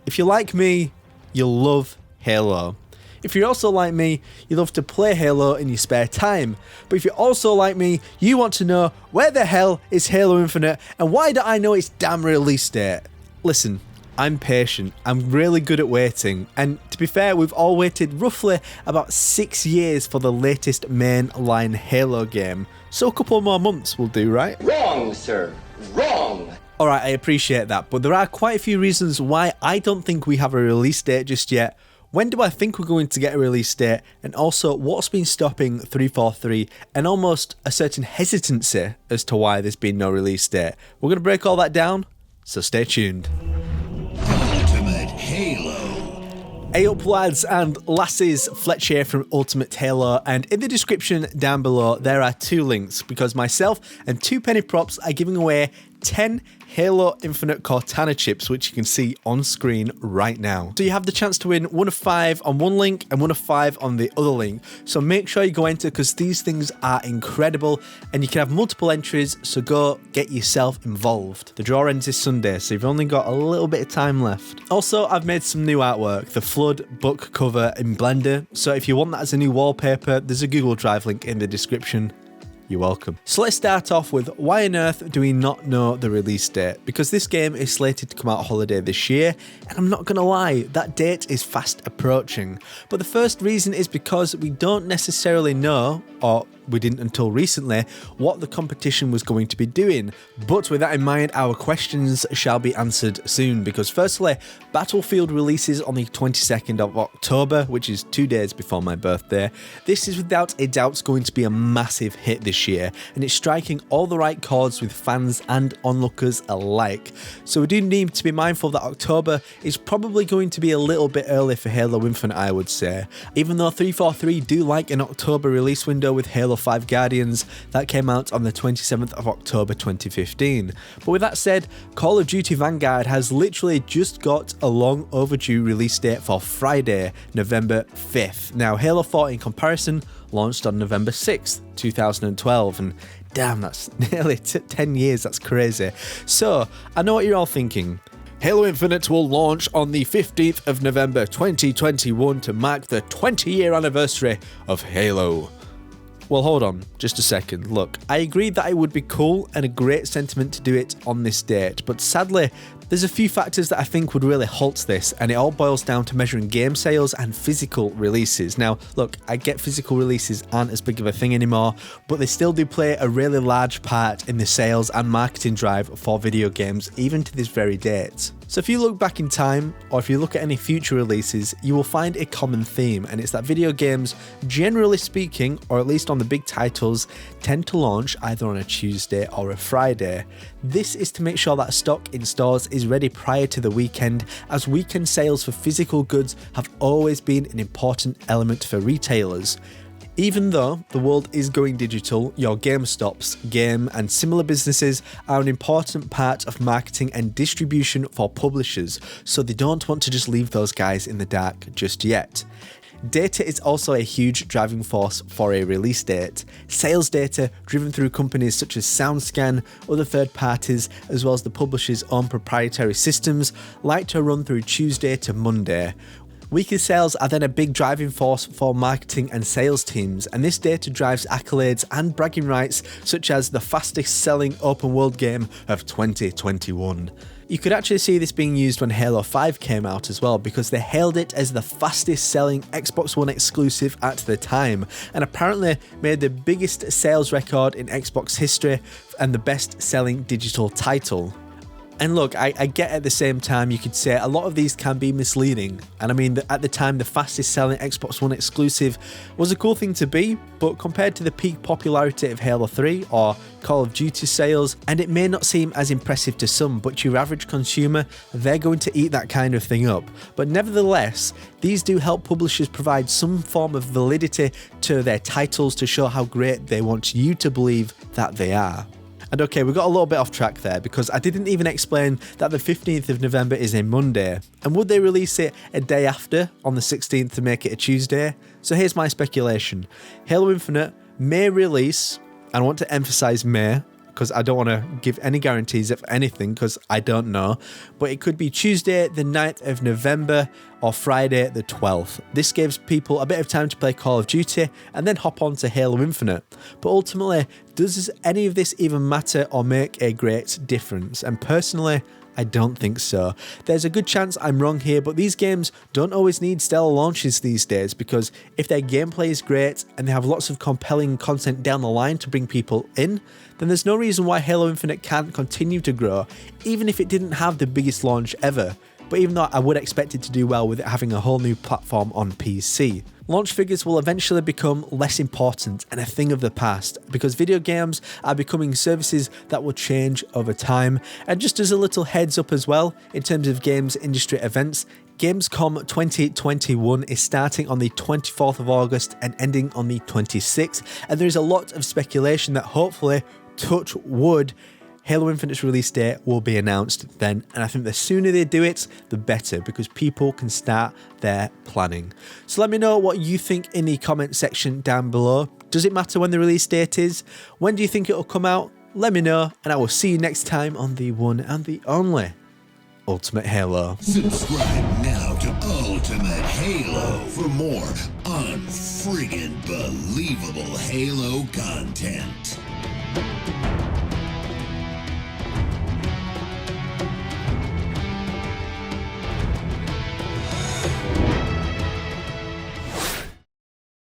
If you're like me, you'll love Halo. If you're also like me, you love to play Halo in your spare time. But if you're also like me, you want to know where the hell is Halo Infinite and why do I know its damn release date? Listen, I'm patient, I'm really good at waiting, and to be fair, we've all waited roughly about 6 years for the latest mainline Halo game, so a couple more months will do, right? Wrong, sir. Wrong. Alright, I appreciate that, but there are quite a few reasons why I don't think we have a release date just yet. When do I think we're going to get a release date? And also, what's been stopping 343 and almost a certain hesitancy as to why there's been no release date? We're going to break all that down, so stay tuned. Ultimate Halo. Hey up lads and lasses, Fletch here from Ultimate Halo, and in the description down below there are 2 links because myself and 2PennyProps are giving away 10 Halo Infinite Cortana chips, which you can see on screen right now. So you have the chance to win 1 of 5 on one link and 1 of 5 on the other link. So make sure you go enter because these things are incredible and you can have multiple entries, so go get yourself involved. The draw ends this Sunday, so you've only got a little bit of time left. Also, I've made some new artwork, the Flood book cover in Blender, so if you want that as a new wallpaper, there's a Google Drive link in the description. You're welcome. So let's start off with why on earth do we not know the release date? Because this game is slated to come out holiday this year, and I'm not gonna lie, that date is fast approaching. But the first reason is because we don't necessarily know, or we didn't until recently, what the competition was going to be doing. But with that in mind, our questions shall be answered soon, because firstly, Battlefield releases on the 22nd of October, which is 2 days before my birthday. This is without a doubt going to be a massive hit this year, and it's striking all the right chords with fans and onlookers alike. So we do need to be mindful that October is probably going to be a little bit early for Halo Infinite, I would say. Even though 343 do like an October release window with Halo 5 Guardians, that came out on the 27th of October 2015. But with that said, Call of Duty Vanguard has literally just got a long overdue release date for Friday, November 5th. Now, Halo 4 in comparison launched on November 6th, 2012, and damn, that's nearly 10 years, that's crazy. So, I know what you're all thinking. Halo Infinite will launch on the 15th of November 2021 to mark the 20-year anniversary of Halo. Well, hold on, just a second. Look, I agree that it would be cool and a great sentiment to do it on this date, but sadly, there's a few factors that I think would really halt this, and it all boils down to measuring game sales and physical releases. Now, look, I get physical releases aren't as big of a thing anymore, but they still do play a really large part in the sales and marketing drive for video games, even to this very date. So if you look back in time, or if you look at any future releases, you will find a common theme, and it's that video games, generally speaking, or at least on the big titles, tend to launch either on a Tuesday or a Friday. This is to make sure that stock in stores is ready prior to the weekend, as weekend sales for physical goods have always been an important element for retailers. Even though the world is going digital, your GameStops, game and similar businesses are an important part of marketing and distribution for publishers, so they don't want to just leave those guys in the dark just yet. Data is also a huge driving force for a release date. Sales data, driven through companies such as SoundScan, other third parties, as well as the publisher's own proprietary systems, like to run through Tuesday to Monday. Weekly sales are then a big driving force for marketing and sales teams, and this data drives accolades and bragging rights such as the fastest selling open world game of 2021. You could actually see this being used when Halo 5 came out as well, because they hailed it as the fastest selling Xbox One exclusive at the time, and apparently made the biggest sales record in Xbox history and the best selling digital title. And look, I get at the same time you could say a lot of these can be misleading, and I mean at the time the fastest selling Xbox One exclusive was a cool thing to be, but compared to the peak popularity of Halo 3 or Call of Duty sales, and it may not seem as impressive to some, but to your average consumer, they're going to eat that kind of thing up. But nevertheless, these do help publishers provide some form of validity to their titles to show how great they want you to believe that they are. And okay, we got a little bit off track there because I didn't even explain that the 15th of November is a Monday. And would they release it a day after, on the 16th, to make it a Tuesday? So here's my speculation. Halo Infinite may release, and I want to emphasize may, because I don't want to give any guarantees of anything because I don't know. But it could be Tuesday the 9th of November or Friday the 12th. This gives people a bit of time to play Call of Duty and then hop on to Halo Infinite. But ultimately, does any of this even matter or make a great difference? And personally, I don't think so. There's a good chance I'm wrong here, but these games don't always need stellar launches these days, because if their gameplay is great and they have lots of compelling content down the line to bring people in, then there's no reason why Halo Infinite can't continue to grow, even if it didn't have the biggest launch ever. But even though I would expect it to do well with it having a whole new platform on PC. Launch figures will eventually become less important and a thing of the past, because video games are becoming services that will change over time. And just as a little heads up as well, in terms of games industry events, Gamescom 2021 is starting on the 24th of August and ending on the 26th, and there is a lot of speculation that hopefully, touch wood, Halo Infinite's release date will be announced then, and I think the sooner they do it, the better, because people can start their planning. So let me know what you think in the comment section down below. Does it matter when the release date is? When do you think it'll come out? Let me know, and I will see you next time on the one and the only Ultimate Halo. Subscribe now to Ultimate Halo for more unfriggin' believable Halo content.